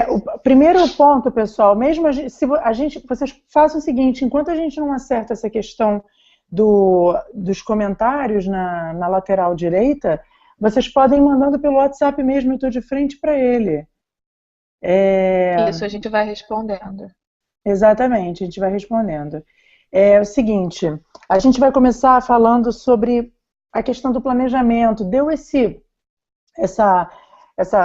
O primeiro ponto, pessoal, mesmo vocês façam o seguinte, enquanto a gente não acerta essa questão dos comentários na lateral direita, vocês podem ir mandando pelo WhatsApp mesmo, eu estou de frente para ele. Isso, a gente vai respondendo. Exatamente, a gente vai respondendo. É o seguinte, a gente vai começar falando sobre a questão do planejamento. Deu essa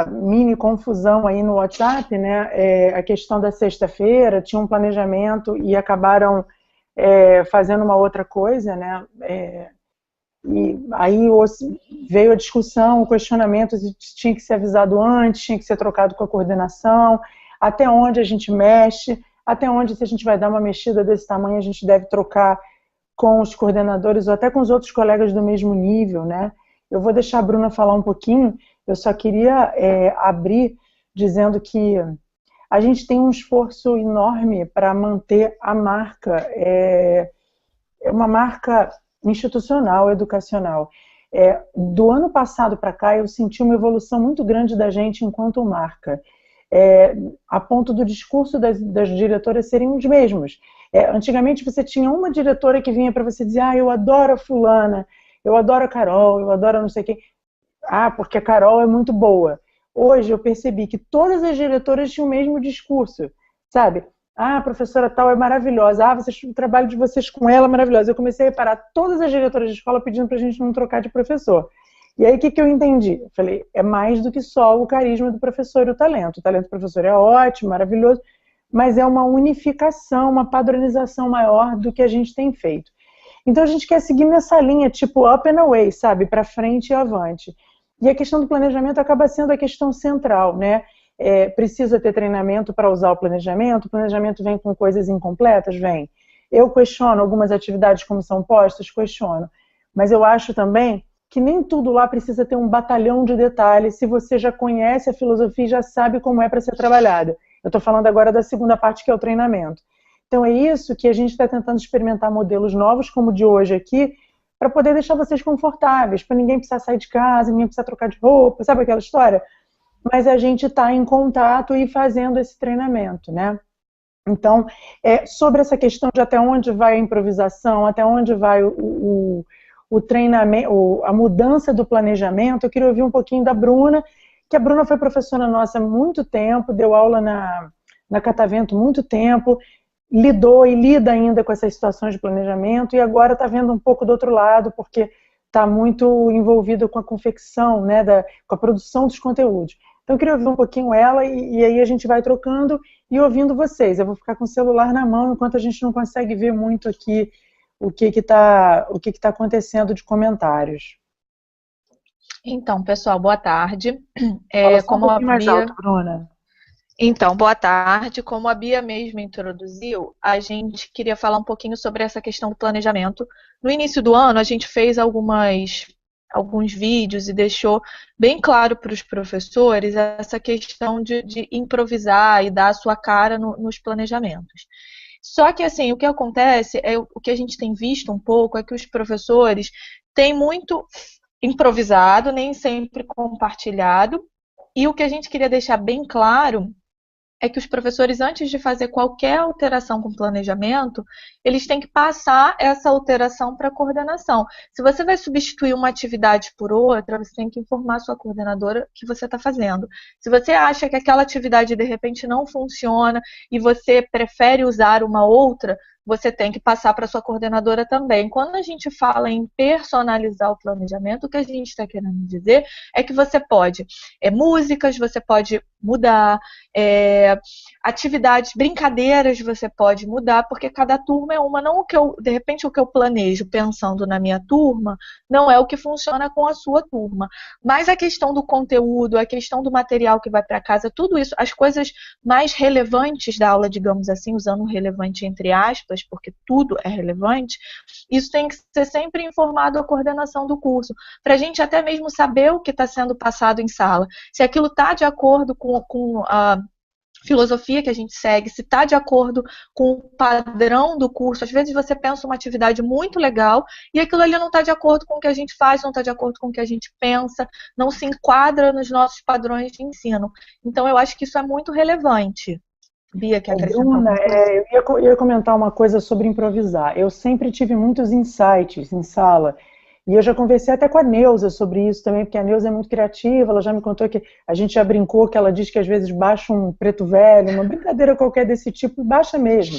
mini confusão aí no WhatsApp, né? A questão da sexta-feira, tinha um planejamento e acabaram fazendo uma outra coisa, né? E aí veio a discussão, o questionamento se tinha que ser avisado antes, tinha que ser trocado com a coordenação, até onde a gente mexe, até onde, se a gente vai dar uma mexida desse tamanho, a gente deve trocar com os coordenadores ou até com os outros colegas do mesmo nível, né? Eu vou deixar a Bruna falar um pouquinho, eu só queria abrir dizendo que a gente tem um esforço enorme para manter a marca, uma marca institucional, educacional. Do ano passado para cá, eu senti uma evolução muito grande da gente enquanto marca, a ponto do discurso das diretoras serem os mesmos. Antigamente você tinha uma diretora que vinha para você dizer, eu adoro a fulana, eu adoro a Carol, eu adoro não sei quem. Porque a Carol é muito boa. Hoje eu percebi que todas as diretoras tinham o mesmo discurso, sabe? A professora tal é maravilhosa, o trabalho de vocês com ela é maravilhoso. Eu comecei a reparar todas as diretoras de escola pedindo para a gente não trocar de professor. E aí o que eu entendi? Eu falei, é mais do que só o carisma do professor e o talento. O talento do professor é ótimo, maravilhoso, mas é uma unificação, uma padronização maior do que a gente tem feito. Então a gente quer seguir nessa linha, tipo up and away, sabe? Para frente e avante. E a questão do planejamento acaba sendo a questão central, né? Precisa ter treinamento para usar o planejamento vem com coisas incompletas? Vem. Eu questiono algumas atividades como são postas, questiono. Mas eu acho também que nem tudo lá precisa ter um batalhão de detalhes, se você já conhece a filosofia e já sabe como é para ser trabalhada. Eu estou falando agora da segunda parte, que é o treinamento. Então é isso que a gente está tentando experimentar modelos novos, como o de hoje aqui, para poder deixar vocês confortáveis, para ninguém precisar sair de casa, ninguém precisar trocar de roupa, sabe aquela história? Mas a gente está em contato e fazendo esse treinamento, né? Então, sobre essa questão de até onde vai a improvisação, até onde vai o treinamento, a mudança do planejamento, eu queria ouvir um pouquinho da Bruna, que a Bruna foi professora nossa há muito tempo, deu aula na Catavento muito tempo, lidou e lida ainda com essas situações de planejamento e agora está vendo um pouco do outro lado, porque está muito envolvida com a confecção, né, com a produção dos conteúdos. Então eu queria ouvir um pouquinho ela e aí a gente vai trocando e ouvindo vocês. Eu vou ficar com o celular na mão enquanto a gente não consegue ver muito aqui o que está acontecendo de comentários. Então, pessoal, boa tarde. Fala só um pouquinho mais alto, Bruna. Então, boa tarde. Como a Bia mesmo introduziu, a gente queria falar um pouquinho sobre essa questão do planejamento. No início do ano, a gente fez alguns vídeos e deixou bem claro para os professores essa questão de improvisar e dar a sua cara nos planejamentos. Só que, assim, o que acontece, o que a gente tem visto um pouco, é que os professores têm muito improvisado, nem sempre compartilhado, e o que a gente queria deixar bem claro é que os professores, antes de fazer qualquer alteração com o planejamento, eles têm que passar essa alteração para a coordenação. Se você vai substituir uma atividade por outra, você tem que informar a sua coordenadora que você está fazendo. Se você acha que aquela atividade, de repente, não funciona e você prefere usar uma outra, você tem que passar para a sua coordenadora também. Quando a gente fala em personalizar o planejamento, o que a gente está querendo dizer é que você pode, músicas, você pode mudar, atividades, brincadeiras você pode mudar, porque cada turma é uma, não de repente o que eu planejo pensando na minha turma, não é o que funciona com a sua turma. Mas a questão do conteúdo, a questão do material que vai para casa, tudo isso, as coisas mais relevantes da aula, digamos assim, usando o relevante entre aspas, porque tudo é relevante, isso tem que ser sempre informado à coordenação do curso, para a gente até mesmo saber o que está sendo passado em sala, se aquilo está de acordo com filosofia que a gente segue, se está de acordo com o padrão do curso. Às vezes você pensa uma atividade muito legal e aquilo ali não está de acordo com o que a gente faz, não está de acordo com o que a gente pensa, não se enquadra nos nossos padrões de ensino. Então, eu acho que isso é muito relevante. Bia, quer acrescentar Bruna, alguma coisa? eu ia comentar uma coisa sobre improvisar. Eu sempre tive muitos insights em sala. E eu já conversei até com a Neuza sobre isso também, porque a Neuza é muito criativa, ela já me contou que a gente já brincou, que ela diz que às vezes baixa um preto velho, uma brincadeira qualquer desse tipo, e baixa mesmo.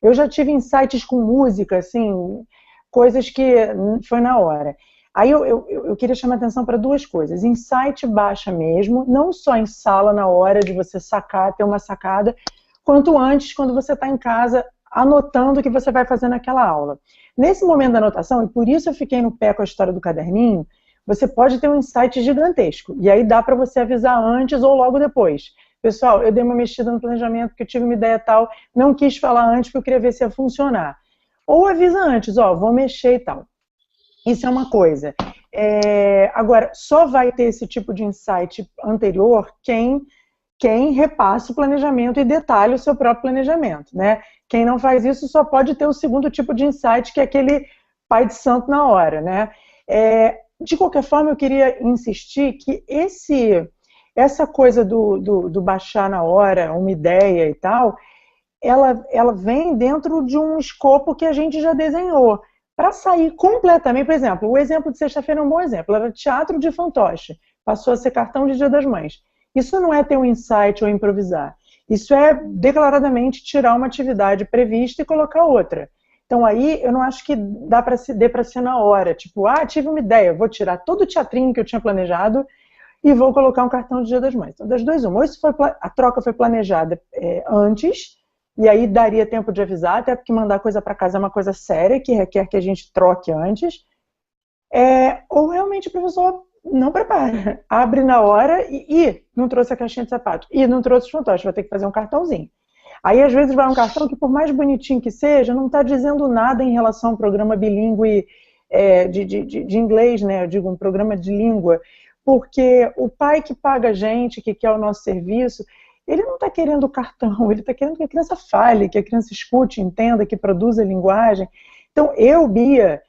Eu já tive insights com música, assim, coisas que foi na hora. Aí eu queria chamar a atenção para duas coisas. Insight baixa mesmo, não só em sala na hora de você sacar, ter uma sacada, quanto antes, quando você está em casa, anotando o que você vai fazer naquela aula. Nesse momento da anotação, e por isso eu fiquei no pé com a história do caderninho, você pode ter um insight gigantesco. E aí dá para você avisar antes ou logo depois. Pessoal, eu dei uma mexida no planejamento porque eu tive uma ideia tal, não quis falar antes porque eu queria ver se ia funcionar. Ou avisa antes, ó, vou mexer e tal. Isso é uma coisa. Agora, só vai ter esse tipo de insight anterior quem repassa o planejamento e detalha o seu próprio planejamento, né? Quem não faz isso só pode ter o segundo tipo de insight, que é aquele pai de santo na hora, né? De qualquer forma, eu queria insistir que essa coisa do baixar na hora, uma ideia e tal, ela vem dentro de um escopo que a gente já desenhou. Para sair completamente, por exemplo, o exemplo de sexta-feira é um bom exemplo, era teatro de fantoche, passou a ser cartão de Dia das Mães. Isso não é ter um insight ou improvisar. Isso é declaradamente tirar uma atividade prevista e colocar outra. Então aí eu não acho que dê para ser na hora. Tipo, tive uma ideia, vou tirar todo o teatrinho que eu tinha planejado e vou colocar um cartão de Dia das Mães. Então das duas, uma. Ou a troca foi planejada antes, e aí daria tempo de avisar, até porque mandar coisa para casa é uma coisa séria, que requer que a gente troque antes. Ou realmente o professor não prepara, abre na hora e não trouxe a caixinha de sapato, e não trouxe os fantoches, vai ter que fazer um cartãozinho. Aí às vezes vai um cartão que por mais bonitinho que seja, não está dizendo nada em relação ao programa bilíngue de inglês, né? Eu digo um programa de língua, porque o pai que paga a gente, que quer o nosso serviço, ele não está querendo o cartão, ele está querendo que a criança fale, que a criança escute, entenda, que produza linguagem. Então eu, Bia,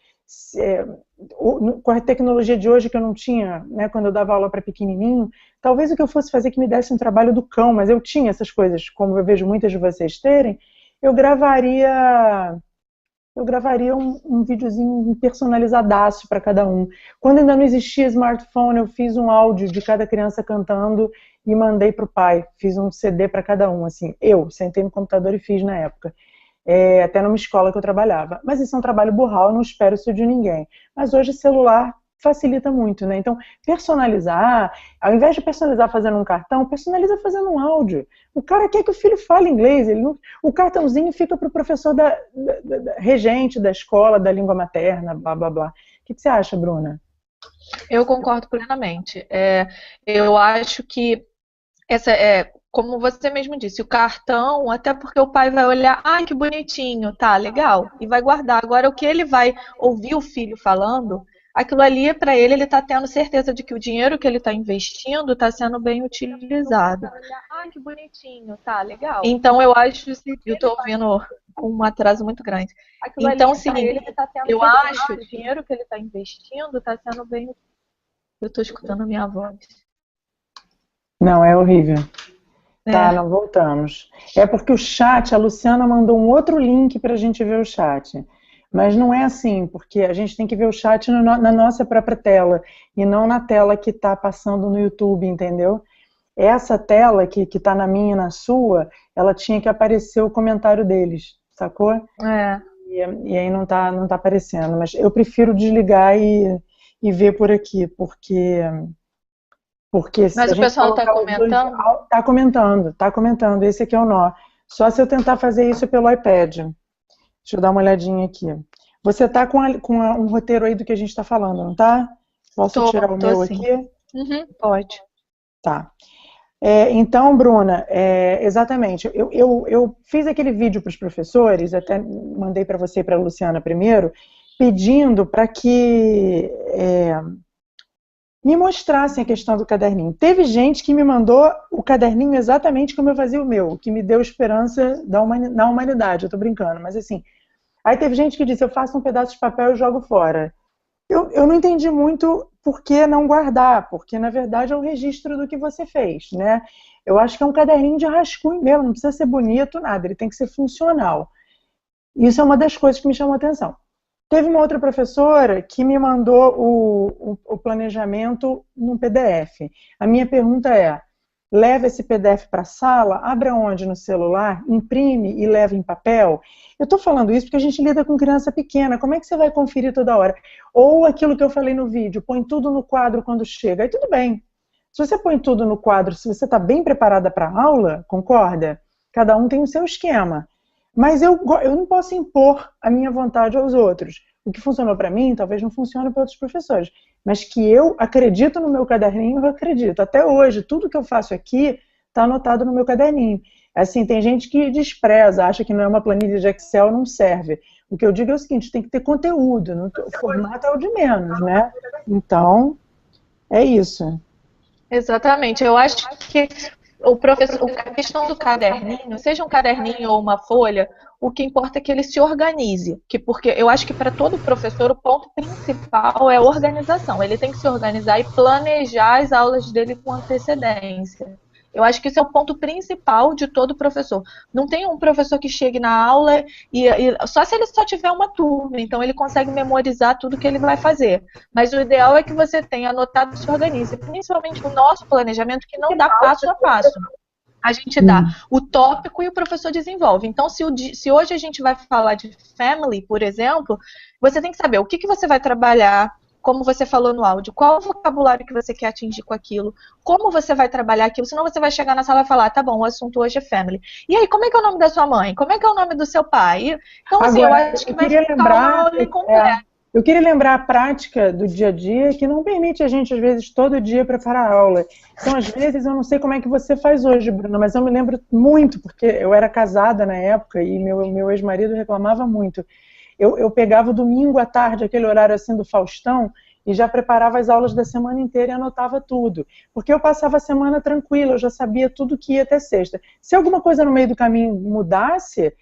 com a tecnologia de hoje que eu não tinha, né, quando eu dava aula para pequenininho, talvez o que eu fosse fazer que me desse um trabalho do cão, mas eu tinha essas coisas, como eu vejo muitas de vocês terem, eu gravaria um videozinho personalizadaço para cada um. Quando ainda não existia smartphone, eu fiz um áudio de cada criança cantando e mandei para o pai, fiz um CD para cada um, assim, eu sentei no computador e fiz na época. Até numa escola que eu trabalhava. Mas isso é um trabalho burral, eu não espero isso de ninguém. Mas hoje o celular facilita muito, né? Então, personalizar, ao invés de personalizar fazendo um cartão, personaliza fazendo um áudio. O cara quer que o filho fale inglês, o cartãozinho fica para o professor da regente da escola, da língua materna, blá, blá, blá. O que você acha, Bruna? Eu concordo plenamente. Eu acho que como você mesmo disse, o cartão, até porque o pai vai olhar, que bonitinho, tá, legal, e vai guardar. Agora, o que ele vai ouvir o filho falando, aquilo ali, para ele está tendo certeza de que o dinheiro que ele está investindo está sendo bem utilizado. Que bonitinho, tá, legal. Então, eu acho, eu estou ouvindo com um atraso muito grande. Então, sim, eu acho que o dinheiro que ele está investindo está sendo bem. Eu estou escutando a minha voz. Não, é horrível. Tá, não voltamos. É porque o chat, a Luciana mandou um outro link para a gente ver o chat. Mas não é assim, porque a gente tem que ver o chat na nossa própria tela, e não na tela que está passando no YouTube, entendeu? Essa tela que está na minha e na sua, ela tinha que aparecer o comentário deles, sacou? E aí não tá aparecendo. Mas eu prefiro desligar e ver por aqui, porque mas o pessoal está comentando? Está comentando, esse aqui é o nó. Só se eu tentar fazer isso pelo iPad. Deixa eu dar uma olhadinha aqui. Você está com um roteiro aí do que a gente está falando, não tá? Posso tirar o meu sim. aqui? Pode. Tá. Então, Bruna, exatamente, eu fiz aquele vídeo para os professores, até mandei para você e para a Luciana primeiro, pedindo para que me mostrassem a questão do caderninho. Teve gente que me mandou o caderninho exatamente como eu fazia o meu, que me deu esperança na humanidade, eu tô brincando, mas assim, aí teve gente que disse, eu faço um pedaço de papel e jogo fora. Eu não entendi muito por que não guardar, porque na verdade é o registro do que você fez, né? Eu acho que é um caderninho de rascunho mesmo, não precisa ser bonito, nada, ele tem que ser funcional. Isso é uma das coisas que me chamou a atenção. Teve uma outra professora que me mandou o planejamento num PDF. A minha pergunta é, leva esse PDF para a sala, abre onde no celular, imprime e leva em papel? Eu estou falando isso porque a gente lida com criança pequena, como é que você vai conferir toda hora? Ou aquilo que eu falei no vídeo, põe tudo no quadro quando chega, aí tudo bem. Se você põe tudo no quadro, se você está bem preparada para a aula, concorda? Cada um tem o seu esquema. Mas eu não posso impor a minha vontade aos outros. O que funcionou para mim, talvez não funcione para outros professores. Mas que eu acredito no meu caderninho, eu acredito. Até hoje, tudo que eu faço aqui está anotado no meu caderninho. Assim, tem gente que despreza, acha que não é uma planilha de Excel, não serve. O que eu digo é o seguinte, tem que ter conteúdo. O formato é o de menos, né? Então, é isso. Exatamente. Eu acho que o professor, a questão do caderninho, seja um caderninho ou uma folha, o que importa é que ele se organize. Porque eu acho que para todo professor o ponto principal é a organização. Ele tem que se organizar e planejar as aulas dele com antecedência. Eu acho que esse é o ponto principal de todo professor. Não tem um professor que chegue na aula e só se ele só tiver uma turma, então ele consegue memorizar tudo que ele vai fazer. Mas o ideal é que você tenha anotado e se organize, principalmente o nosso planejamento, que não dá passo a passo. A gente dá o tópico e o professor desenvolve. Então, se hoje a gente vai falar de family, por exemplo, você tem que saber o que você vai trabalhar, como você falou no áudio, qual o vocabulário que você quer atingir com aquilo, como você vai trabalhar aquilo, senão você vai chegar na sala e falar, tá bom, o assunto hoje é family. E aí, como é que é o nome da sua mãe? Como é que é o nome do seu pai? Então, assim, agora, eu acho que vai ficar uma aula incompleta. Eu queria lembrar a prática do dia a dia, que não permite a gente, às vezes, todo dia preparar a aula. Então, às vezes, eu não sei como é que você faz hoje, Bruna, mas eu me lembro muito, porque eu era casada na época e meu ex-marido reclamava muito. Eu pegava o domingo à tarde, aquele horário assim do Faustão, e já preparava as aulas da semana inteira e anotava tudo. Porque eu passava a semana tranquila, eu já sabia tudo que ia até sexta. Se alguma coisa no meio do caminho mudasse,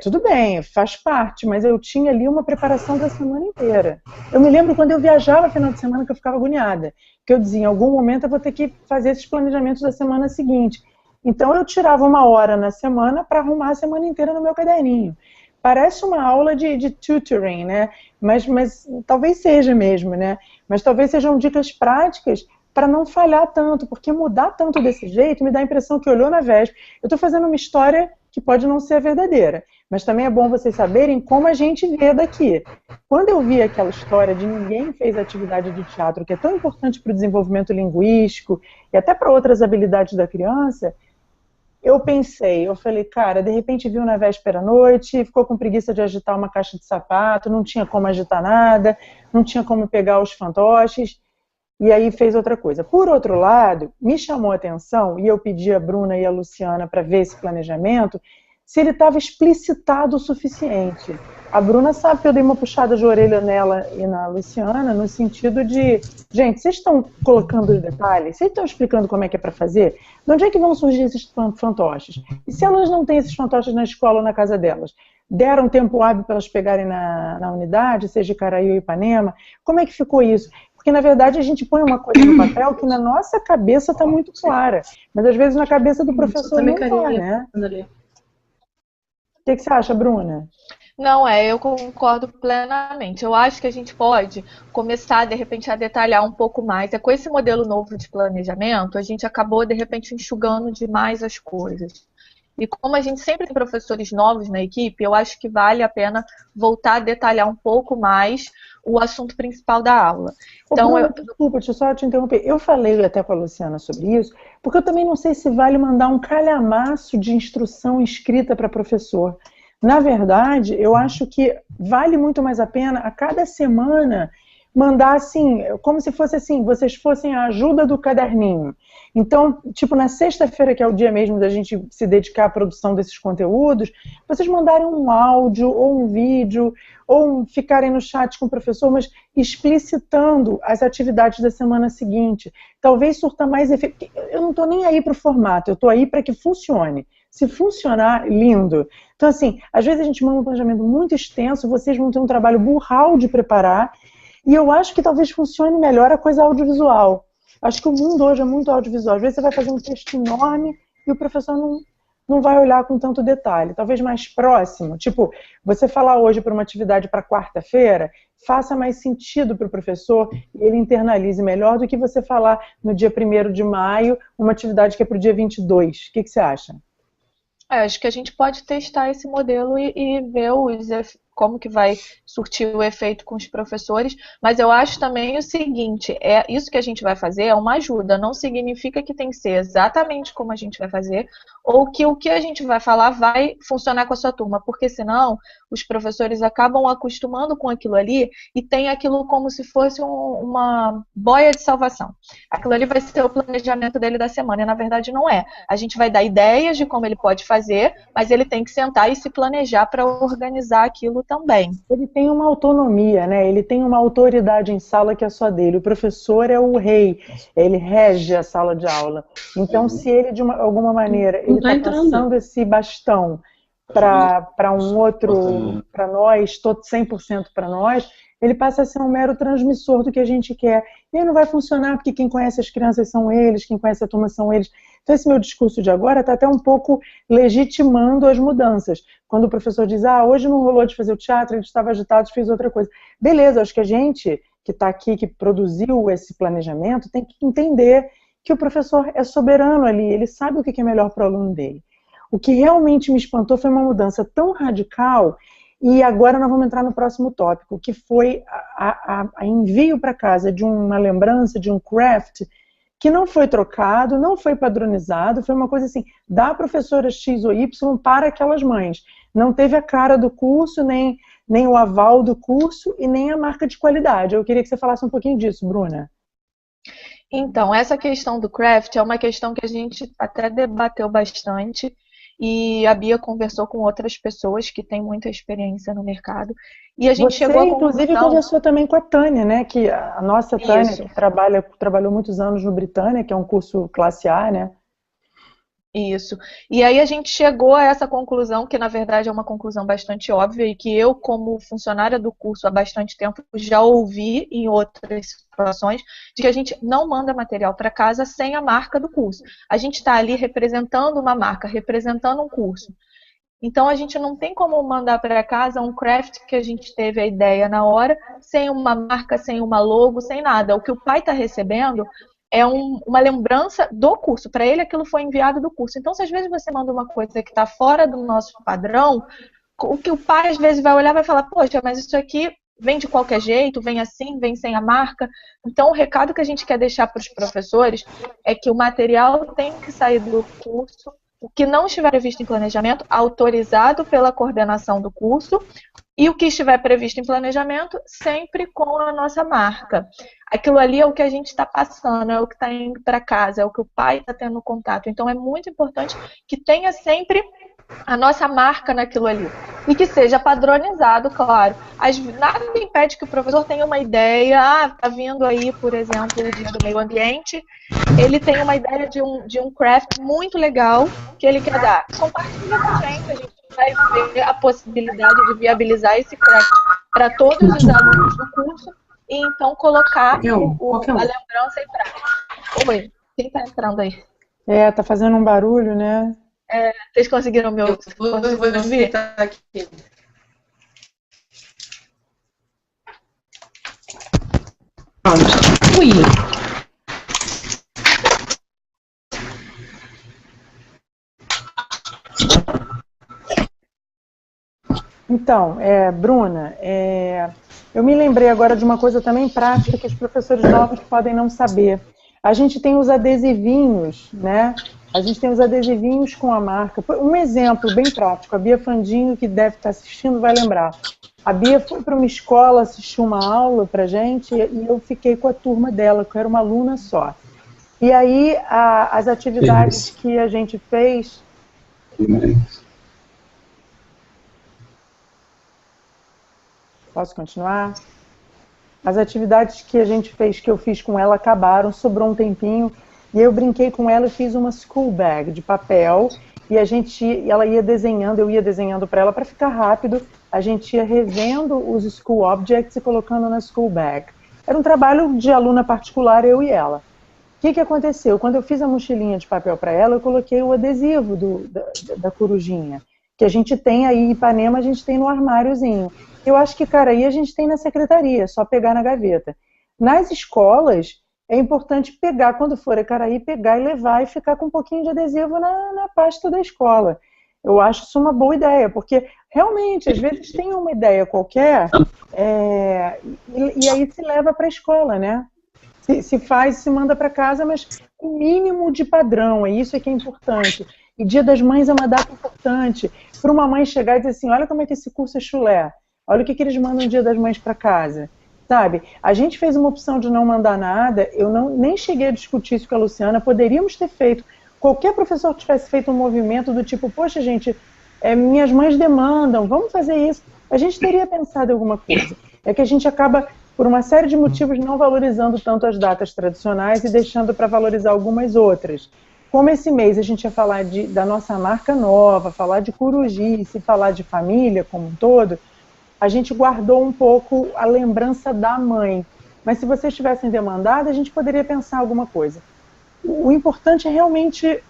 tudo bem, faz parte, mas eu tinha ali uma preparação da semana inteira. Eu me lembro quando eu viajava no final de semana que eu ficava agoniada, que eu dizia, em algum momento eu vou ter que fazer esses planejamentos da semana seguinte. Então eu tirava uma hora na semana para arrumar a semana inteira no meu caderninho. Parece uma aula de tutoring, né? Mas talvez seja mesmo, né? Mas talvez sejam dicas práticas para não falhar tanto, porque mudar tanto desse jeito me dá a impressão que olhou na véspera. Eu estou fazendo uma história que pode não ser verdadeira, mas também é bom vocês saberem como a gente vê daqui. Quando eu vi aquela história de ninguém fez atividade de teatro, que é tão importante para o desenvolvimento linguístico e até para outras habilidades da criança, eu falei, cara, de repente viu na véspera à noite, ficou com preguiça de agitar uma caixa de sapato, não tinha como agitar nada, não tinha como pegar os fantoches, e aí fez outra coisa. Por outro lado, me chamou a atenção, e eu pedi a Bruna e a Luciana para ver esse planejamento, se ele estava explicitado o suficiente. A Bruna sabe que eu dei uma puxada de orelha nela e na Luciana, no sentido de, gente, vocês estão colocando os detalhes? Vocês estão explicando como é que é para fazer? De onde é que vão surgir esses fantoches? E se elas não têm esses fantoches na escola ou na casa delas? Deram tempo hábil para elas pegarem na unidade, seja Caraí ou Ipanema? Como é que ficou isso? Porque, na verdade, a gente põe uma coisa no papel que na nossa cabeça está muito clara, mas às vezes na cabeça do professor não está, né? O que você acha, Bruna? Não, eu concordo plenamente. Eu acho que a gente pode começar, de repente, a detalhar um pouco mais. Com esse modelo novo de planejamento, a gente acabou, de repente, enxugando demais as coisas. E como a gente sempre tem professores novos na equipe, eu acho que vale a pena voltar a detalhar um pouco mais o assunto principal da aula. Então, desculpa, deixa eu só te interromper. Eu falei até com a Luciana sobre isso, porque eu também não sei se vale mandar um calhamaço de instrução escrita para professor. Na verdade, eu acho que vale muito mais a pena, a cada semana, mandar assim, como se fosse assim, vocês fossem a ajuda do caderninho. Então, tipo, na sexta-feira, que é o dia mesmo da gente se dedicar à produção desses conteúdos, vocês mandarem um áudio ou um vídeo, ou ficarem no chat com o professor, mas explicitando as atividades da semana seguinte. Talvez surta mais efeito. Eu não estou nem aí para o formato, eu estou aí para que funcione. Se funcionar, lindo. Então, assim, às vezes a gente manda um planejamento muito extenso, vocês vão ter um trabalho burral de preparar, e eu acho que talvez funcione melhor a coisa audiovisual. Acho que o mundo hoje é muito audiovisual. Às vezes você vai fazer um texto enorme e o professor não vai olhar com tanto detalhe. Talvez mais próximo. Tipo, você falar hoje para uma atividade para quarta-feira, faça mais sentido para o professor e ele internalize melhor do que você falar no dia 1º de maio, uma atividade que é para o dia 22. O que você acha? Acho que a gente pode testar esse modelo e ver como que vai surtir o efeito com os professores, mas eu acho também o seguinte, isso que a gente vai fazer é uma ajuda, não significa que tem que ser exatamente como a gente vai fazer, ou que o que a gente vai falar vai funcionar com a sua turma, porque senão os professores acabam acostumando com aquilo ali e tem aquilo como se fosse uma boia de salvação. Aquilo ali vai ser o planejamento dele da semana, e na verdade não é. A gente vai dar ideias de como ele pode fazer, mas ele tem que sentar e se planejar para organizar aquilo também. Ele tem uma autonomia, né? Ele tem uma autoridade em sala que é só dele. O professor é o rei, ele rege a sala de aula. Então, se ele, de alguma maneira, ele está passando esse bastão para um outro, para nós, 100% para nós, ele passa a ser um mero transmissor do que a gente quer. E aí não vai funcionar, porque quem conhece as crianças são eles, quem conhece a turma são eles. Então esse meu discurso de agora está até um pouco legitimando as mudanças. Quando o professor diz, hoje não rolou de fazer o teatro, ele estava agitado, fez outra coisa. Beleza, acho que a gente que está aqui, que produziu esse planejamento, tem que entender que o professor é soberano ali, ele sabe o que é melhor para o aluno dele. O que realmente me espantou foi uma mudança tão radical. E agora nós vamos entrar no próximo tópico, que foi a envio para casa de uma lembrança, de um craft, que não foi trocado, não foi padronizado, foi uma coisa assim, da professora X ou Y para aquelas mães. Não teve a cara do curso, nem o aval do curso e nem a marca de qualidade. Eu queria que você falasse um pouquinho disso, Bruna. Então, essa questão do craft é uma questão que a gente até debateu bastante, e a Bia conversou com outras pessoas que têm muita experiência no mercado. E a gente chegou a inclusive, conversou também com a Tânia, né? Que a nossa Tânia, que trabalhou muitos anos no Britânia, que é um curso classe A, né? Isso. E aí a gente chegou a essa conclusão, que na verdade é uma conclusão bastante óbvia, e que eu, como funcionária do curso há bastante tempo, já ouvi em outras situações, de que a gente não manda material para casa sem a marca do curso. A gente está ali representando uma marca, representando um curso. Então a gente não tem como mandar para casa um craft que a gente teve a ideia na hora, sem uma marca, sem uma logo, sem nada. O que o pai está recebendo é uma lembrança do curso. Para ele, aquilo foi enviado do curso. Então, se às vezes você manda uma coisa que está fora do nosso padrão, o que o pai às vezes vai olhar e vai falar, poxa, mas isso aqui vem de qualquer jeito, vem assim, vem sem a marca. Então, o recado que a gente quer deixar para os professores é que o material tem que sair do curso, o que não estiver previsto em planejamento, autorizado pela coordenação do curso, e o que estiver previsto em planejamento, sempre com a nossa marca. Aquilo ali é o que a gente está passando, é o que está indo para casa, é o que o pai está tendo contato. Então, é muito importante que tenha sempre a nossa marca naquilo ali. E que seja padronizado, claro. Nada impede que o professor tenha uma ideia, está vindo aí, por exemplo, o Dia do Meio Ambiente, ele tem uma ideia de um craft muito legal que ele quer dar. Compartilha com a gente vai ver a possibilidade de viabilizar esse craft para todos os alunos do curso e então colocar a lembrança em prática. Oi, quem está entrando aí? Tá fazendo um barulho, né? Vocês conseguiram me ouvir? Eu vou ver aqui. Pronto. Ui. Então, Bruna, eu me lembrei agora de uma coisa também prática que os professores novos podem não saber. A gente tem os adesivinhos, né? A gente tem os adesivinhos com a marca. Um exemplo bem prático, a Bia Fandinho, que deve estar assistindo, vai lembrar. A Bia foi para uma escola assistir uma aula pra gente e eu fiquei com a turma dela, que eu era uma aluna só. E aí as atividades que a gente fez... Posso continuar? As atividades que a gente fez, que eu fiz com ela, acabaram, sobrou um tempinho, e eu brinquei com ela e fiz uma school bag de papel, e ela ia desenhando, eu ia desenhando para ela para ficar rápido, a gente ia revendo os school objects e colocando na school bag. Era um trabalho de aluna particular, eu e ela. O que aconteceu? Quando eu fiz a mochilinha de papel para ela, eu coloquei o adesivo da corujinha, que a gente tem aí em Ipanema, a gente tem no armáriozinho. Eu acho que Caraí a gente tem na secretaria, só pegar na gaveta. Nas escolas, é importante pegar, quando for a Caraí, pegar e levar e ficar com um pouquinho de adesivo na pasta da escola. Eu acho isso uma boa ideia, porque realmente, às vezes tem uma ideia qualquer e aí se leva para a escola, né? Se faz, se manda para casa, mas o mínimo de padrão, isso é que é importante. E Dia das Mães é uma data importante. Para uma mãe chegar e dizer assim, olha como é que esse curso é chulé. Olha o que eles mandam no Dia das Mães para casa. Sabe? A gente fez uma opção de não mandar nada, eu nem cheguei a discutir isso com a Luciana, poderíamos ter feito. Qualquer professor que tivesse feito um movimento do tipo, poxa gente, minhas mães demandam, vamos fazer isso. A gente teria pensado em alguma coisa. É que a gente acaba, por uma série de motivos, não valorizando tanto as datas tradicionais e deixando para valorizar algumas outras. Como esse mês a gente ia falar da nossa marca nova, falar de Corujice, falar de família como um todo, a gente guardou um pouco a lembrança da mãe. Mas se vocês tivessem demandado, a gente poderia pensar alguma coisa. O importante é realmente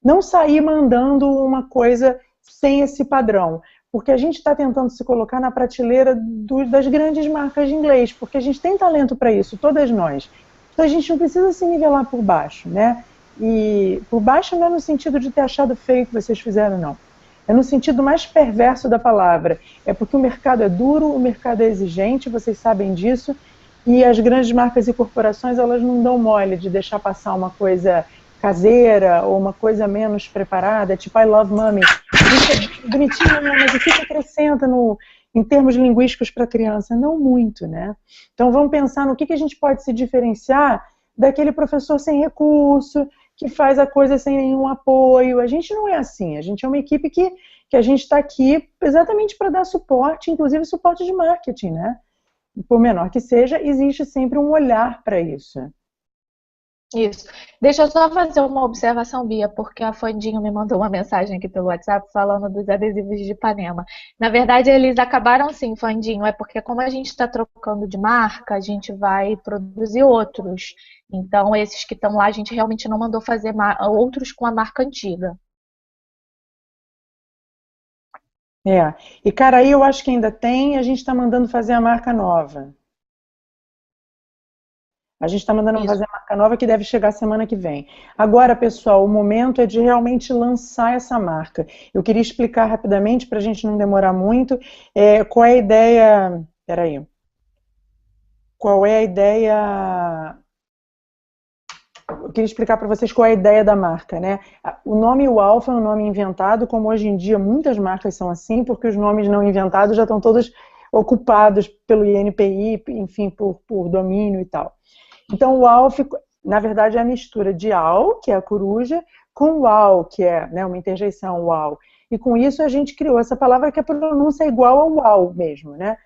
não sair mandando uma coisa sem esse padrão. Porque a gente está tentando se colocar na prateleira das grandes marcas de inglês, porque a gente tem talento para isso, todas nós. Então a gente não precisa se nivelar por baixo, né? E por baixo não é no sentido de ter achado feio o que vocês fizeram, não. É no sentido mais perverso da palavra. É porque o mercado é duro, o mercado é exigente, vocês sabem disso, e as grandes marcas e corporações, elas não dão mole de deixar passar uma coisa caseira ou uma coisa menos preparada, tipo I Love Mommy. Isso é bonitinho, né? Mas o que acrescenta em termos linguísticos para a criança? Não muito, né? Então vamos pensar no que a gente pode se diferenciar daquele professor sem recurso, que faz a coisa sem nenhum apoio. A gente não é assim, a gente é uma equipe que a gente está aqui exatamente para dar suporte, inclusive suporte de marketing, né? Por menor que seja, existe sempre um olhar para isso. Isso. Deixa eu só fazer uma observação, Bia, porque a Fandinho me mandou uma mensagem aqui pelo WhatsApp falando dos adesivos de Ipanema. Na verdade, eles acabaram sim, Fandinho, é porque como a gente está trocando de marca, a gente vai produzir outros. Então, esses que estão lá, a gente realmente não mandou fazer outros com a marca antiga. E Caraí eu acho que ainda tem, a gente está mandando fazer a marca nova. A gente está mandando fazer a marca nova que deve chegar semana que vem. Agora, pessoal, o momento é de realmente lançar essa marca. Eu queria explicar rapidamente, para a gente não demorar muito, qual é a ideia... Peraí. Qual é a ideia... Eu queria explicar para vocês qual é a ideia da marca, né? O nome UAU foi um nome inventado, como hoje em dia muitas marcas são assim, porque os nomes não inventados já estão todos ocupados pelo INPI, enfim, por domínio e tal. Então o UAU, na verdade, é a mistura de AU, que é a coruja, com UAU, que é, né, uma interjeição UAU. E com isso a gente criou essa palavra que a pronúncia é igual ao UAU mesmo, né?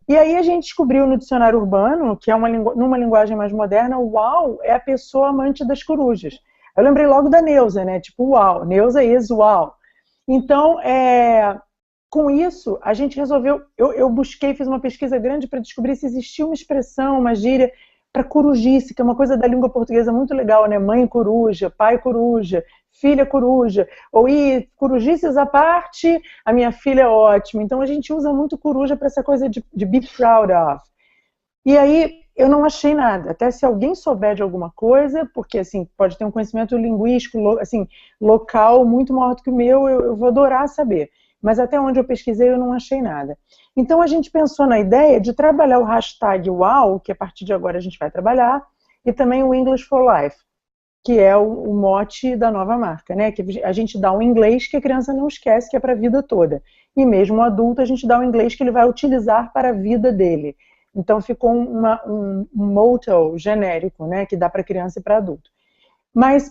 E aí a gente descobriu no dicionário urbano, que é numa linguagem mais moderna, o uau é a pessoa amante das corujas. Eu lembrei logo da Neuza, né? Tipo, uau, Neuza is uau. Então, com isso, a gente resolveu, eu busquei, fiz uma pesquisa grande para descobrir se existia uma expressão, uma gíria para corujice, que é uma coisa da língua portuguesa muito legal, né? Mãe coruja, pai coruja, filha coruja, ou corujices à parte, a minha filha é ótima. Então a gente usa muito coruja para essa coisa de be proud of. E aí eu não achei nada, até se alguém souber de alguma coisa, porque assim, pode ter um conhecimento linguístico, assim, local muito maior do que o meu, eu vou adorar saber. Mas até onde eu pesquisei eu não achei nada. Então a gente pensou na ideia de trabalhar o hashtag UAU, que a partir de agora a gente vai trabalhar, e também o English for Life, que é o mote da nova marca, né? Que a gente dá um inglês que a criança não esquece, que é para a vida toda. e mesmo o adulto a gente dá o inglês que ele vai utilizar para a vida dele. Então ficou um motto genérico, né, que dá para criança e para adulto. Mas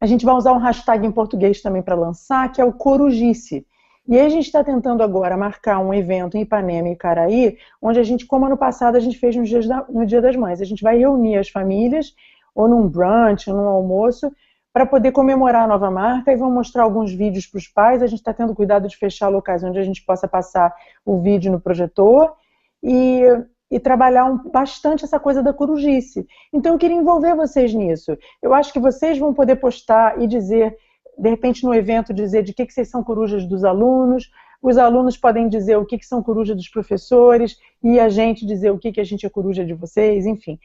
a gente vai usar um hashtag em português também para lançar, que é o Corujice. E aí a gente está tentando agora marcar um evento em Ipanema e Caraí, onde a gente, como ano passado a gente fez no Dia das Mães, a gente vai reunir as famílias, ou num brunch, ou num almoço, para poder comemorar a nova marca, e vamos mostrar alguns vídeos para os pais. A gente está tendo cuidado de fechar locais onde a gente possa passar o vídeo no projetor, e trabalhar bastante essa coisa da corujice. Então eu queria envolver vocês nisso. Eu acho que vocês vão poder postar e dizer, de repente no evento, dizer de que vocês são corujas dos alunos, os alunos podem dizer o que são corujas dos professores, e a gente dizer o que a gente é coruja de vocês, enfim.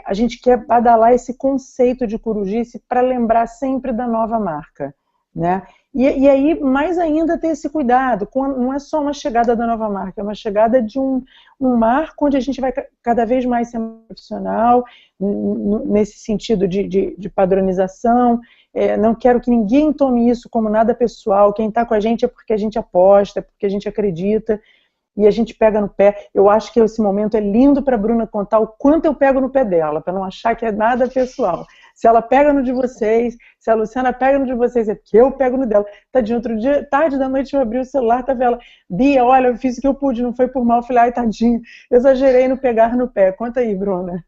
A gente quer badalar esse conceito de corujice para lembrar sempre da nova marca, né? E aí, mais ainda, ter esse cuidado, não é só uma chegada da nova marca, é uma chegada de um marco onde a gente vai cada vez mais ser profissional, nesse sentido de padronização. Não quero que ninguém tome isso como nada pessoal. Quem está com a gente é porque a gente aposta, é porque a gente acredita, e a gente pega no pé. Eu acho que esse momento é lindo para a Bruna contar o quanto eu pego no pé dela, para não achar que é nada pessoal. Se ela pega no de vocês, se a Luciana pega no de vocês, é porque eu pego no dela. Tadinho, outro dia, tarde da noite, eu abri o celular, tava ela, Bia, olha, eu fiz o que eu pude, não foi por mal. Eu falei, ai, tadinho, eu exagerei no pegar no pé. Conta aí, Bruna.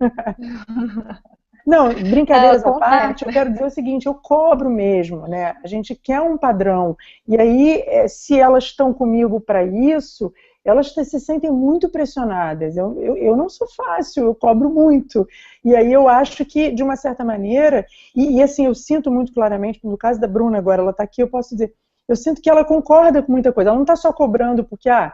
Não, brincadeiras à parte, eu quero dizer o seguinte, eu cobro mesmo, né? A gente quer um padrão. E aí, se elas estão comigo para isso, elas se sentem muito pressionadas. Eu não sou fácil, eu cobro muito. E aí eu acho que, de uma certa maneira, e assim, eu sinto muito claramente, no caso da Bruna agora, ela está aqui, eu posso dizer, eu sinto que ela concorda com muita coisa. Ela não está só cobrando porque a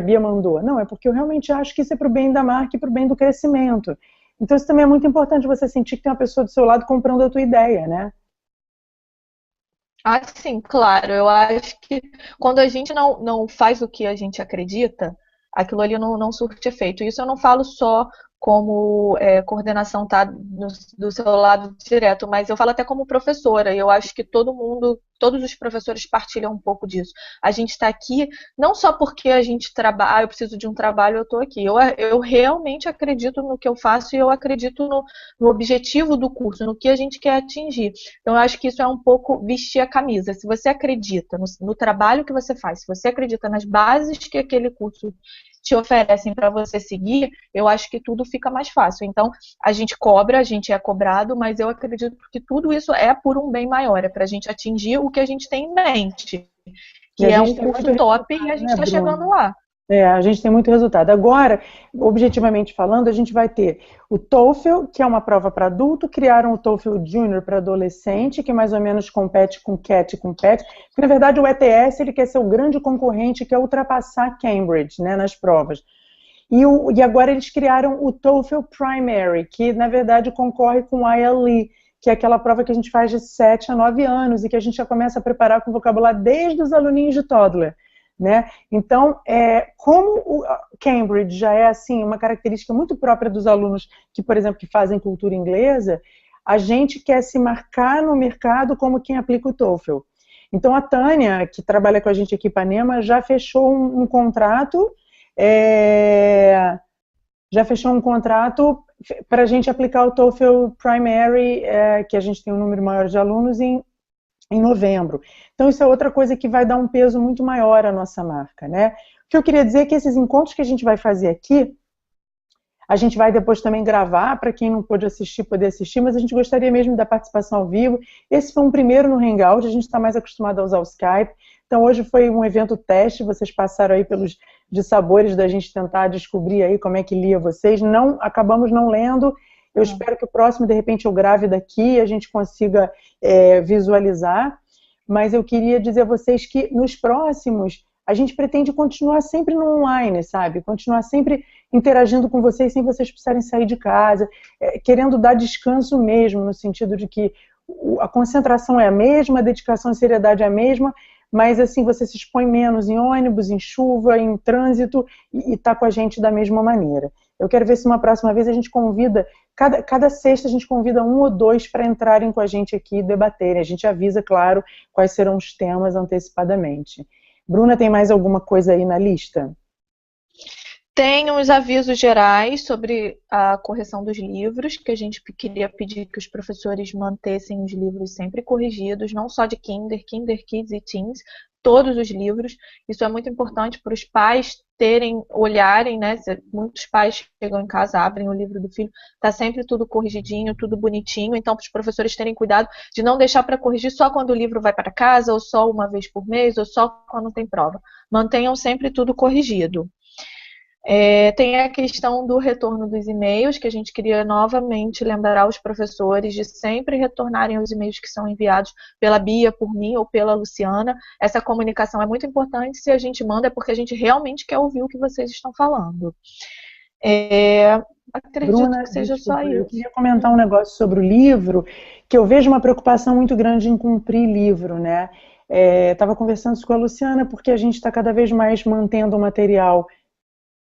Bia mandou. Não, é porque eu realmente acho que isso é para o bem da marca e para o bem do crescimento. Então isso também é muito importante, você sentir que tem uma pessoa do seu lado comprando a tua ideia, né? Ah, sim, claro. Eu acho que quando a gente não faz o que a gente acredita, aquilo ali não surte efeito. Isso eu não falo só como coordenação tá do seu lado direto, mas eu falo até como professora, e eu acho que todos os professores partilham um pouco disso. A gente está aqui não só porque a gente trabalha, eu preciso de um trabalho, eu estou aqui. Eu realmente acredito no que eu faço e eu acredito no objetivo do curso, no que a gente quer atingir. Então eu acho que isso é um pouco vestir a camisa. Se você acredita no trabalho que você faz, se você acredita nas bases que aquele curso te oferecem para você seguir, eu acho que tudo fica mais fácil. Então, a gente cobra, a gente é cobrado, mas eu acredito que tudo isso é por um bem maior, é para a gente atingir o que a gente tem em mente, que é um curso top e a gente está chegando lá. A gente tem muito resultado. Agora, objetivamente falando, a gente vai ter o TOEFL, que é uma prova para adulto, criaram o TOEFL Junior para adolescente, que mais ou menos compete com CAT e com PET, porque na verdade o ETS ele quer ser o grande concorrente, que é ultrapassar Cambridge, né, nas provas. E agora eles criaram o TOEFL Primary, que na verdade concorre com o ILE, que é aquela prova que a gente faz de 7 a 9 anos, e que a gente já começa a preparar com vocabulário desde os aluninhos de toddler. Né? Então, como o Cambridge já é assim, uma característica muito própria dos alunos que, por exemplo, que fazem cultura inglesa, a gente quer se marcar no mercado como quem aplica o TOEFL. Então, a Tânia, que trabalha com a gente aqui em Ipanema, já fechou um contrato, para a gente aplicar o TOEFL Primary, que a gente tem um número maior de alunos, em novembro. Então isso é outra coisa que vai dar um peso muito maior à nossa marca, né? O que eu queria dizer é que esses encontros que a gente vai fazer aqui, a gente vai depois também gravar, para quem não pôde assistir, poder assistir, mas a gente gostaria mesmo da participação ao vivo. Esse foi um primeiro no Hangout, a gente está mais acostumado a usar o Skype, então hoje foi um evento teste, vocês passaram aí pelos dissabores da gente tentar descobrir aí como é que lia vocês, acabamos não lendo. Eu espero que o próximo, de repente, eu grave daqui e a gente consiga visualizar, mas eu queria dizer a vocês que nos próximos a gente pretende continuar sempre no online, sabe? Continuar sempre interagindo com vocês sem vocês precisarem sair de casa, querendo dar descanso mesmo, no sentido de que a concentração é a mesma, a dedicação e seriedade é a mesma, mas assim, você se expõe menos em ônibus, em chuva, em trânsito, e está com a gente da mesma maneira. Eu quero ver se uma próxima vez a gente convida, cada sexta a gente convida 1 ou 2 para entrarem com a gente aqui e debaterem. A gente avisa, claro, quais serão os temas antecipadamente. Bruna, tem mais alguma coisa aí na lista? Tem uns avisos gerais sobre a correção dos livros, que a gente queria pedir que os professores mantessem os livros sempre corrigidos, não só de Kinder, Kids e Teens, todos os livros. Isso é muito importante para os pais olharem, né? Muitos pais chegam em casa, abrem o livro do filho, está sempre tudo corrigidinho, tudo bonitinho, então para os professores terem cuidado de não deixar para corrigir só quando o livro vai para casa, ou só uma vez por mês, ou só quando tem prova. Mantenham sempre tudo corrigido. Tem a questão do retorno dos e-mails, que a gente queria novamente lembrar os professores de sempre retornarem os e-mails que são enviados pela Bia, por mim ou pela Luciana. Essa comunicação é muito importante. Se a gente manda é porque a gente realmente quer ouvir o que vocês estão falando. Acredito Bruna, que seja desculpa, só isso. eu queria comentar um negócio sobre o livro, que eu vejo uma preocupação muito grande em cumprir livro, né? Estava conversando isso com a Luciana, porque a gente está cada vez mais mantendo o material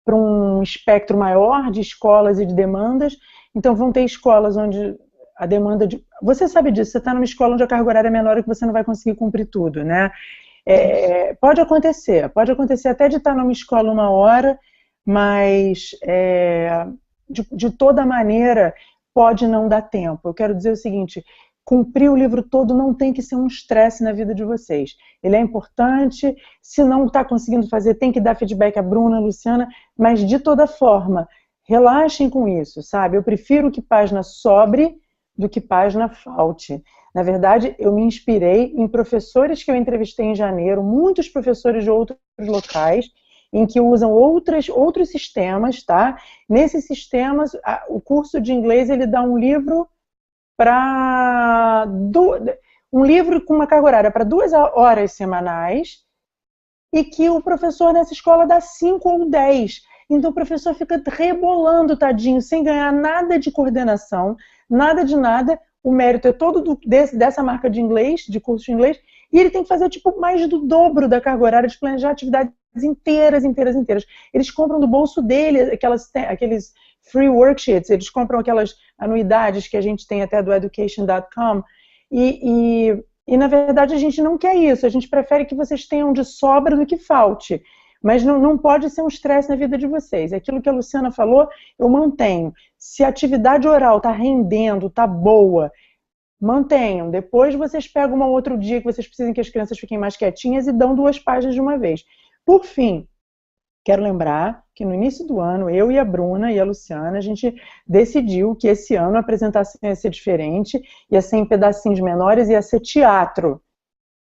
para um espectro maior de escolas e de demandas. Então vão ter escolas onde a demanda de... Você sabe disso, você está numa escola onde a carga horária é menor e que você não vai conseguir cumprir tudo, né? Pode acontecer até de estar numa escola 1 hora, mas de toda maneira pode não dar tempo. Eu quero dizer o seguinte: cumprir o livro todo não tem que ser um estresse na vida de vocês. Ele é importante, se não está conseguindo fazer, tem que dar feedback à Bruna, à Luciana, mas de toda forma, relaxem com isso, sabe? Eu prefiro que página sobre do que página falte. Na verdade, eu me inspirei em professores que eu entrevistei em janeiro, muitos professores de outros locais, em que usam outros sistemas, tá? Nesses sistemas, o curso de inglês, ele dá um livro com uma carga horária para 2 horas semanais, e que o professor nessa escola dá 5 ou 10. Então o professor fica rebolando, tadinho, sem ganhar nada de coordenação, nada de nada. O mérito é todo dessa marca de inglês, de curso de inglês, e ele tem que fazer mais do dobro da carga horária de planejar atividades inteiras. Eles compram do bolso dele aqueles free worksheets, eles compram aquelas anuidades que a gente tem até do education.com, e na verdade a gente não quer isso, a gente prefere que vocês tenham de sobra do que falte, mas não pode ser um estresse na vida de vocês. Aquilo que a Luciana falou, eu mantenho. Se a atividade oral está rendendo, está boa, mantenham. Depois vocês pegam um outro dia que vocês precisem que as crianças fiquem mais quietinhas e dão 2 páginas de uma vez. Por fim, quero lembrar que no início do ano, eu e a Bruna e a Luciana, a gente decidiu que esse ano a apresentação ia ser diferente, ia ser em pedacinhos menores, ia ser teatro.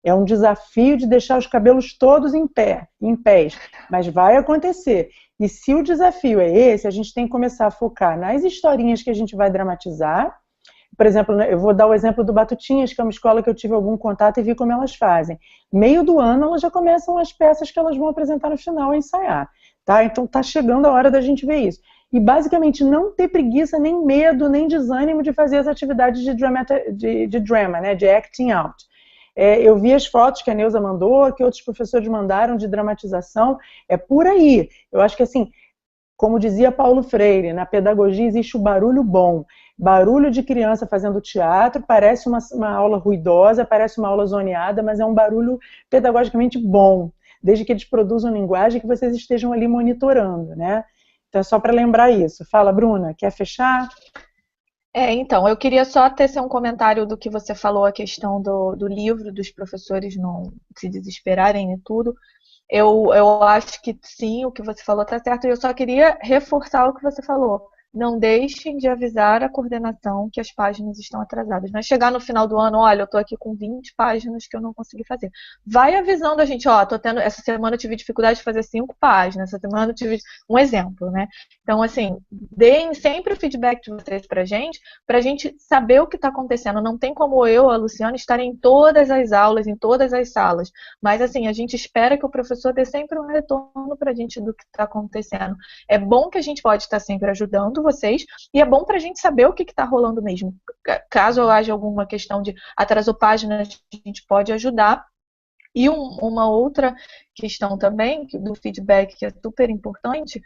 É um desafio de deixar os cabelos todos em pés, mas vai acontecer. E se o desafio é esse, a gente tem que começar a focar nas historinhas que a gente vai dramatizar. Por exemplo, eu vou dar o exemplo do Batutinhas, que é uma escola que eu tive algum contato e vi como elas fazem. Meio do ano, elas já começam as peças que elas vão apresentar no final a ensaiar. Tá? Então está chegando a hora da gente ver isso. E basicamente não ter preguiça, nem medo, nem desânimo de fazer as atividades de drama, né? De acting out. Eu vi as fotos que a Neuza mandou, que outros professores mandaram de dramatização. É por aí. Eu acho que assim, como dizia Paulo Freire, na pedagogia existe o barulho bom. Barulho de criança fazendo teatro, parece uma aula ruidosa, parece uma aula zoneada, mas é um barulho pedagogicamente bom, desde que eles produzam linguagem que vocês estejam ali monitorando, né? Então é só para lembrar isso. Fala, Bruna, quer fechar? Então, eu queria só tecer um comentário do que você falou, a questão do livro, dos professores não se desesperarem e tudo. Eu acho que sim, o que você falou está certo, e eu só queria reforçar o que você falou. Não deixem de avisar a coordenação que as páginas estão atrasadas. Não é chegar no final do ano, olha, eu estou aqui com 20 páginas que eu não consegui fazer. Vai avisando a gente, essa semana eu tive dificuldade de fazer 5 páginas, essa semana eu tive um exemplo, né? Então, assim, deem sempre o feedback de vocês pra gente saber o que está acontecendo. Não tem como eu, a Luciana, estar em todas as aulas, em todas as salas. Mas, assim, a gente espera que o professor dê sempre um retorno pra gente do que está acontecendo. É bom que a gente pode estar sempre ajudando vocês, e é bom para a gente saber o que está rolando mesmo. Caso haja alguma questão de atrasou páginas, a gente pode ajudar. E uma outra questão também, do feedback, que é super importante,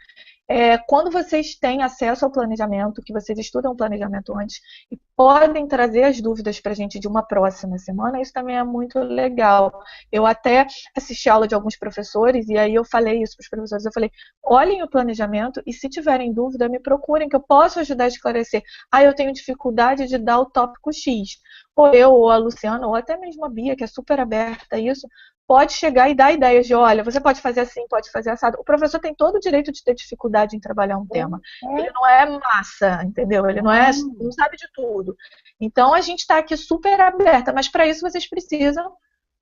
quando vocês têm acesso ao planejamento, que vocês estudam o planejamento antes e podem trazer as dúvidas para a gente de uma próxima semana, isso também é muito legal. Eu até assisti a aula de alguns professores e aí eu falei isso para os professores, eu falei, olhem o planejamento e se tiverem dúvida, me procurem que eu posso ajudar a esclarecer. Eu tenho dificuldade de dar o tópico X. Ou eu, ou a Luciana, ou até mesmo a Bia, que é super aberta a isso, pode chegar e dar ideias de, olha, você pode fazer assim, pode fazer assado. O professor tem todo o direito de ter dificuldade em trabalhar um tema. Ele não é massa, entendeu? Ele não sabe de tudo. Então, a gente está aqui super aberta, mas para isso vocês precisam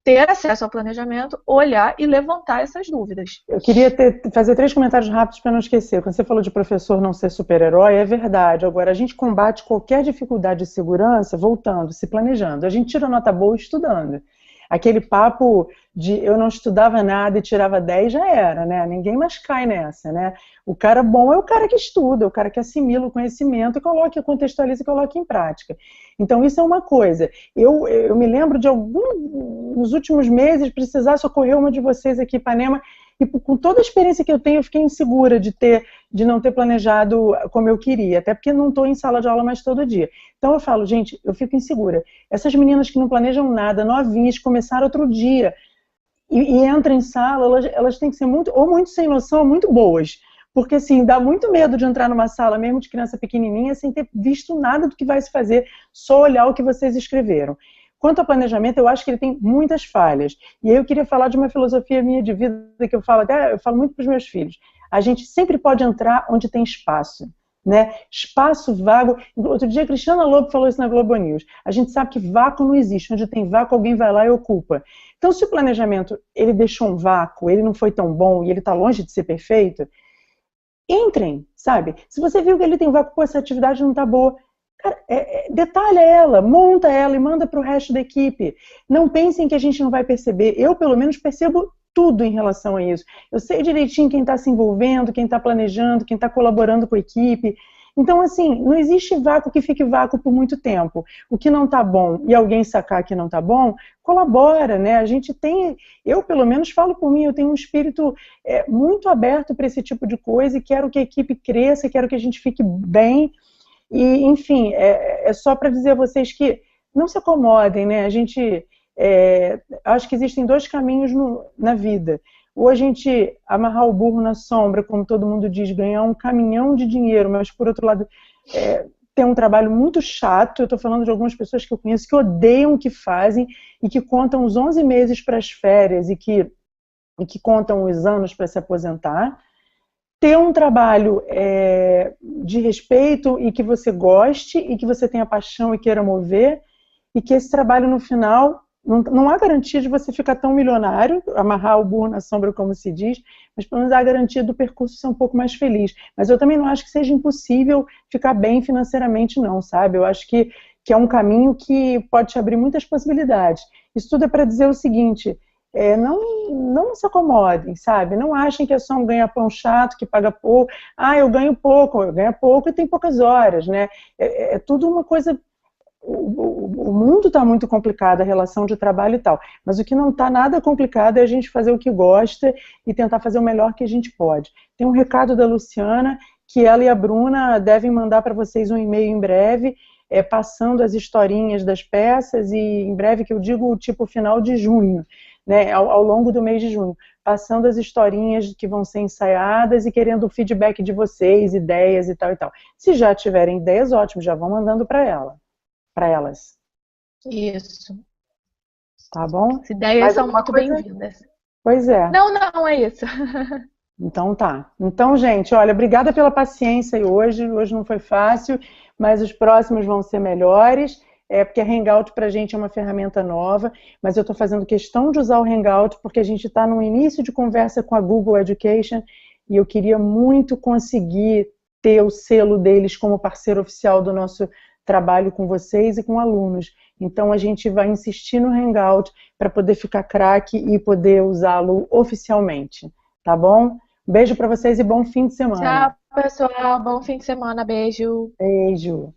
ter acesso ao planejamento, olhar e levantar essas dúvidas. Eu queria fazer 3 comentários rápidos para não esquecer. Quando você falou de professor não ser super-herói, é verdade. Agora, a gente combate qualquer dificuldade de segurança voltando, se planejando. A gente tira nota boa estudando. Aquele papo de eu não estudava nada e tirava 10 já era, né? Ninguém mais cai nessa, né? O cara bom é o cara que estuda, o cara que assimila o conhecimento e contextualiza e coloca em prática. Então, isso é uma coisa. Eu me lembro de nos últimos meses, precisar socorrer uma de vocês aqui em Ipanema, e com toda a experiência que eu tenho, eu fiquei insegura de não ter planejado como eu queria, até porque não estou em sala de aula mais todo dia. Então eu falo, gente, eu fico insegura. Essas meninas que não planejam nada, novinhas, começaram outro dia, e entram em sala, elas têm que ser muito sem noção, ou muito boas. Porque, assim, dá muito medo de entrar numa sala, mesmo de criança pequenininha, sem ter visto nada do que vai se fazer, só olhar o que vocês escreveram. Quanto ao planejamento, eu acho que ele tem muitas falhas. E aí eu queria falar de uma filosofia minha de vida, que eu falo muito para os meus filhos. A gente sempre pode entrar onde tem espaço, né? Espaço vago. Outro dia a Cristiana Lobo falou isso na Globo News. A gente sabe que vácuo não existe. Onde tem vácuo, alguém vai lá e ocupa. Então, se o planejamento ele deixou um vácuo, ele não foi tão bom e ele está longe de ser perfeito, entrem, sabe? Se você viu que ele tem vácuo, essa atividade não está boa, cara, detalha ela, monta ela e manda para o resto da equipe. Não pensem que a gente não vai perceber. Eu, pelo menos, percebo tudo em relação a isso. Eu sei direitinho quem está se envolvendo, quem está planejando, quem está colaborando com a equipe. Então, assim, não existe vácuo que fique vácuo por muito tempo. O que não está bom e alguém sacar que não está bom, colabora, né? A gente tem, eu pelo menos falo por mim, eu tenho um espírito muito aberto para esse tipo de coisa e quero que a equipe cresça, quero que a gente fique bem. E, enfim, é só para dizer a vocês que não se acomodem, né? A gente, acho que existem 2 caminhos na vida. Ou a gente amarrar o burro na sombra, como todo mundo diz, ganhar um caminhão de dinheiro, mas, por outro lado, ter um trabalho muito chato. Eu estou falando de algumas pessoas que eu conheço que odeiam o que fazem e que contam os 11 meses para as férias e que contam os anos para se aposentar. Ter um trabalho de respeito e que você goste e que você tenha paixão e queira mover, e que esse trabalho no final, não há garantia de você ficar tão milionário, amarrar o burro na sombra, como se diz, mas pelo menos há a garantia do percurso ser um pouco mais feliz. Mas eu também não acho que seja impossível ficar bem financeiramente, não, sabe? Eu acho que é um caminho que pode te abrir muitas possibilidades. Isso tudo é para dizer o seguinte: não se acomodem, sabe? Não achem que é só um ganha-pão chato, que paga pouco. Eu ganho pouco e tem poucas horas, né? É tudo uma coisa... O mundo está muito complicado, a relação de trabalho e tal. Mas o que não está nada complicado é a gente fazer o que gosta e tentar fazer o melhor que a gente pode. Tem um recado da Luciana, que ela e a Bruna devem mandar para vocês um e-mail em breve, passando as historinhas das peças, e em breve, que eu digo, tipo final de junho, né, ao longo do mês de junho, passando as historinhas que vão ser ensaiadas e querendo o feedback de vocês, ideias e tal e tal. Se já tiverem ideias, ótimo, já vão mandando para elas. Isso. Tá bom? As ideias são muito bem-vindas. Pois é. Não é isso. Então tá. Então, gente, olha, obrigada pela paciência hoje não foi fácil, mas os próximos vão ser melhores, porque a Hangout pra gente é uma ferramenta nova, mas eu estou fazendo questão de usar o Hangout porque a gente está no início de conversa com a Google Education e eu queria muito conseguir ter o selo deles como parceiro oficial do nosso trabalho com vocês e com alunos. Então a gente vai insistir no Hangout para poder ficar craque e poder usá-lo oficialmente, tá bom? Um beijo para vocês e bom fim de semana. Tchau, pessoal. Bom fim de semana. Beijo. Beijo.